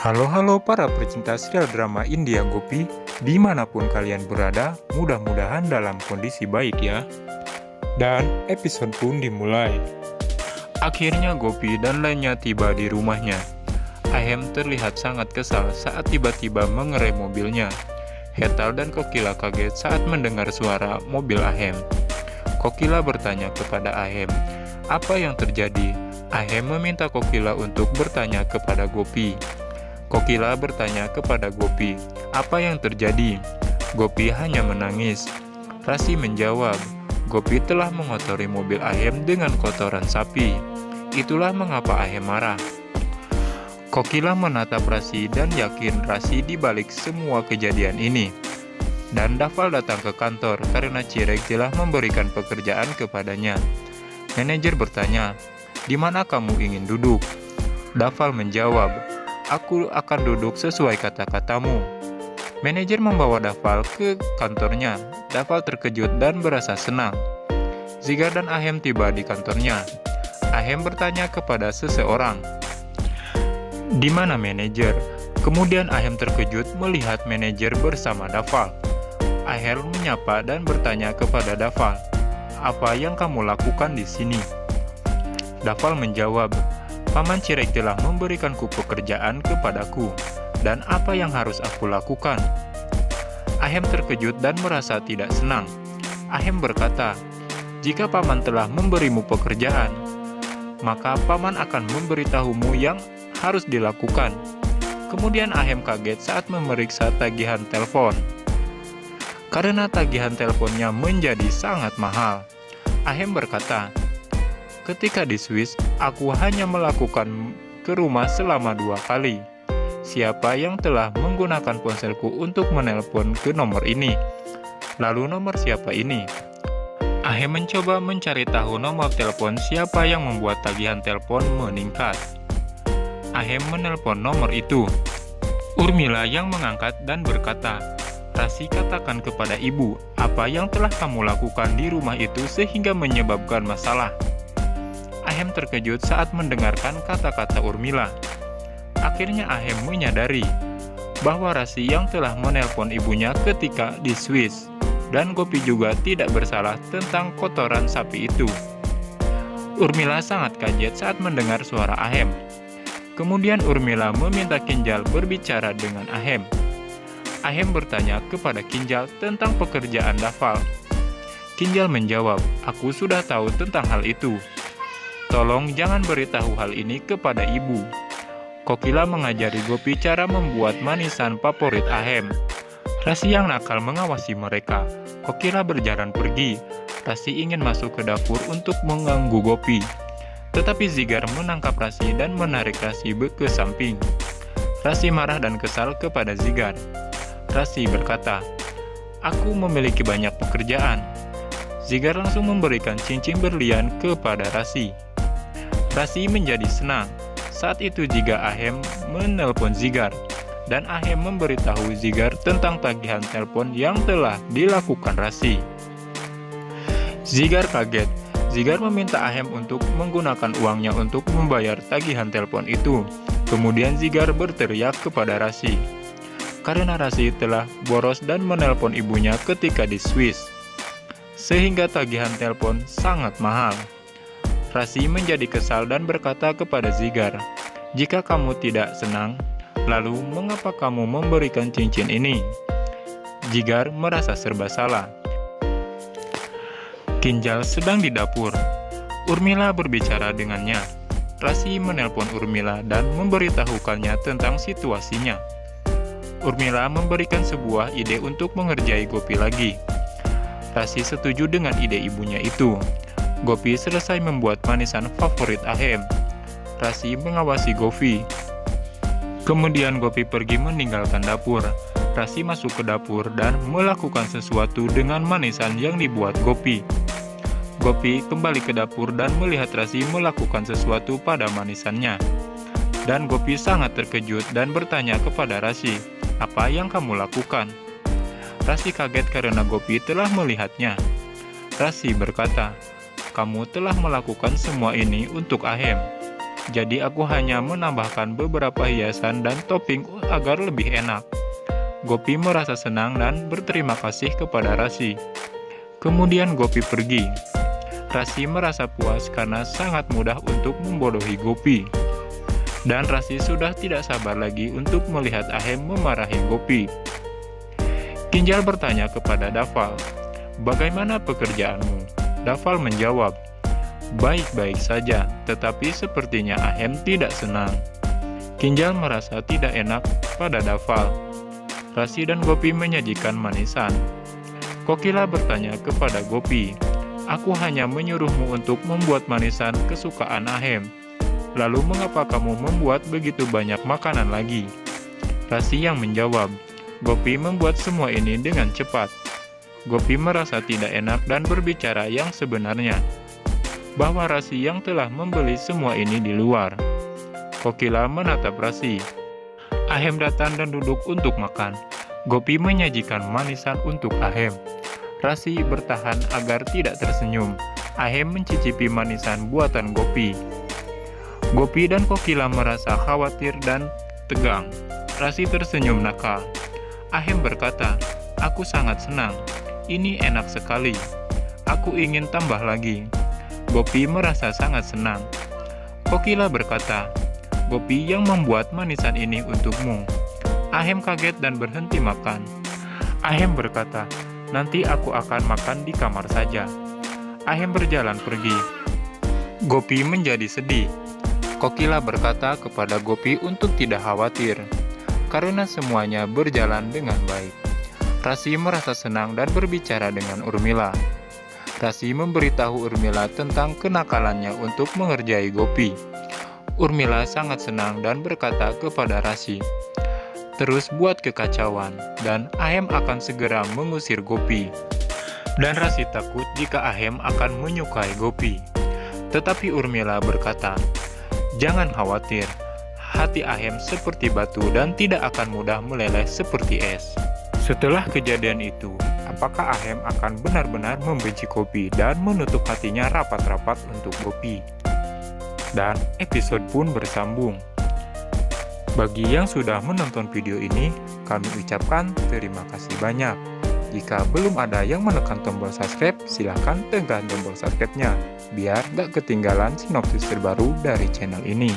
Halo para pecinta serial drama India Gopi, dimanapun kalian berada, mudah-mudahan dalam kondisi baik ya. Dan episode pun dimulai. Akhirnya Gopi dan lainnya tiba di rumahnya. Ahem terlihat sangat kesal saat tiba-tiba mengerem mobilnya. Hetal dan Kokila kaget saat mendengar suara mobil Ahem. Kokila bertanya kepada Ahem, apa yang terjadi? Ahem meminta Kokila untuk bertanya kepada Gopi. Kokila bertanya kepada Gopi, apa yang terjadi? Gopi hanya menangis. Rasi menjawab, Gopi telah mengotori mobil Ahem dengan kotoran sapi. Itulah mengapa Ahem marah. Kokila menatap Rasi dan yakin Rasi dibalik semua kejadian ini. Dan Dafal datang ke kantor karena Cirek telah memberikan pekerjaan kepadanya. Manajer bertanya, di mana kamu ingin duduk? Dafal menjawab, aku akan duduk sesuai kata-katamu. Manajer membawa Dafal ke kantornya. Dafal terkejut dan berasa senang. Zigar dan Ahem tiba di kantornya. Ahem bertanya kepada seseorang, di mana manajer? Kemudian Ahem terkejut melihat manajer bersama Dafal. Ahem menyapa dan bertanya kepada Dafal, apa yang kamu lakukan di sini? Dafal menjawab, Paman Cirek telah memberikanku pekerjaan kepadaku, dan apa yang harus aku lakukan? Ahem terkejut dan merasa tidak senang. Ahem berkata, jika Paman telah memberimu pekerjaan, maka Paman akan memberitahumu yang harus dilakukan. Kemudian Ahem kaget saat memeriksa tagihan telepon. Karena tagihan teleponnya menjadi sangat mahal. Ahem berkata, ketika di Swiss, aku hanya melakukan ke rumah selama 2 kali. Siapa yang telah menggunakan ponselku untuk menelpon ke nomor ini? Lalu nomor siapa ini? Ahem mencoba mencari tahu nomor telepon siapa yang membuat tagihan telepon meningkat. Ahem menelpon nomor itu. Urmila yang mengangkat dan berkata, Rasi katakan kepada ibu, apa yang telah kamu lakukan di rumah itu sehingga menyebabkan masalah. Ahem terkejut saat mendengarkan kata-kata Urmila. Akhirnya Ahem menyadari bahwa Rasi yang telah menelpon ibunya ketika di Swiss, dan Gopi juga tidak bersalah tentang kotoran sapi itu. Urmila sangat kaget saat mendengar suara Ahem. Kemudian Urmila meminta Kinjal berbicara dengan Ahem. Ahem bertanya kepada Kinjal tentang pekerjaan Dafal. Kinjal menjawab, aku sudah tahu tentang hal itu. Tolong jangan beritahu hal ini kepada ibu. Kokila mengajari Gopi cara membuat manisan favorit Ahem. Rasi yang nakal mengawasi mereka. Kokila berjalan pergi. Rasi ingin masuk ke dapur untuk mengganggu Gopi. Tetapi Zigar menangkap Rasi dan menarik Rasi ke samping. Rasi marah dan kesal kepada Zigar. Rasi berkata, aku memiliki banyak pekerjaan. Zigar langsung memberikan cincin berlian kepada Rasi. Rasi menjadi senang. Saat itu jika Ahem menelpon Zigar, dan Ahem memberitahu Zigar tentang tagihan telepon yang telah dilakukan Rasi. Zigar kaget. Zigar meminta Ahem untuk menggunakan uangnya untuk membayar tagihan telepon itu. Kemudian Zigar berteriak kepada Rasi. Karena Rasi telah boros dan menelpon ibunya ketika di Swiss, sehingga tagihan telepon sangat mahal. Rasi menjadi kesal dan berkata kepada Zigar, jika kamu tidak senang, lalu mengapa kamu memberikan cincin ini? Zigar merasa serba salah. Kinjal sedang di dapur. Urmila berbicara dengannya. Rasi menelpon Urmila dan memberitahukannya tentang situasinya. Urmila memberikan sebuah ide untuk mengerjai Gopi lagi. Rasi setuju dengan ide ibunya itu. Gopi selesai membuat manisan favorit Ahem. Rasi mengawasi Gopi. Kemudian Gopi pergi meninggalkan dapur. Rasi masuk ke dapur dan melakukan sesuatu dengan manisan yang dibuat Gopi. Gopi kembali ke dapur dan melihat Rasi melakukan sesuatu pada manisannya. Dan Gopi sangat terkejut dan bertanya kepada Rasi, apa yang kamu lakukan? Rasi kaget karena Gopi telah melihatnya. Rasi berkata, kamu telah melakukan semua ini untuk Ahem. Jadi aku hanya menambahkan beberapa hiasan dan topping agar lebih enak. Gopi merasa senang dan berterima kasih kepada Rasi. Kemudian Gopi pergi. Rasi merasa puas karena sangat mudah untuk membodohi Gopi. Dan Rasi sudah tidak sabar lagi untuk melihat Ahem memarahi Gopi. Kinjal bertanya kepada Dafal, "Bagaimana pekerjaanmu?" Dafal menjawab, "Baik-baik saja, tetapi sepertinya Ahem tidak senang." Kinjal merasa tidak enak pada Dafal. Rasi dan Gopi menyajikan manisan. Kokila bertanya kepada Gopi, "Aku hanya menyuruhmu untuk membuat manisan kesukaan Ahem. Lalu mengapa kamu membuat begitu banyak makanan lagi?" Rasi yang menjawab, "Gopi membuat semua ini dengan cepat." Gopi merasa tidak enak dan berbicara yang sebenarnya, bahwa Rasi yang telah membeli semua ini di luar. Kokila menatap Rasi. Ahem datang dan duduk untuk makan. Gopi menyajikan manisan untuk Ahem. Rasi bertahan agar tidak tersenyum. Ahem mencicipi manisan buatan Gopi. Gopi dan Kokila merasa khawatir dan tegang. Rasi tersenyum nakal. Ahem berkata, "Aku sangat senang. Ini enak sekali. Aku ingin tambah lagi." Gopi merasa sangat senang. Kokila berkata, "Gopi yang membuat manisan ini untukmu." Ahem kaget dan berhenti makan. Ahem berkata, "Nanti aku akan makan di kamar saja." Ahem berjalan pergi. Gopi menjadi sedih. Kokila berkata kepada Gopi untuk tidak khawatir, karena semuanya berjalan dengan baik. Rasi merasa senang dan berbicara dengan Urmila. Rasi memberitahu Urmila tentang kenakalannya untuk mengerjai Gopi. Urmila sangat senang dan berkata kepada Rasi, "Terus buat kekacauan, dan Ahem akan segera mengusir Gopi." Dan Rasi takut jika Ahem akan menyukai Gopi. Tetapi Urmila berkata, "Jangan khawatir, hati Ahem seperti batu dan tidak akan mudah meleleh seperti es." Setelah kejadian itu, apakah Ahem akan benar-benar membenci Gopi dan menutup hatinya rapat-rapat untuk Gopi? Dan episode pun bersambung. Bagi yang sudah menonton video ini, kami ucapkan terima kasih banyak. Jika belum ada yang menekan tombol subscribe, silahkan tekan tombol subscribe-nya, biar gak ketinggalan sinopsis terbaru dari channel ini.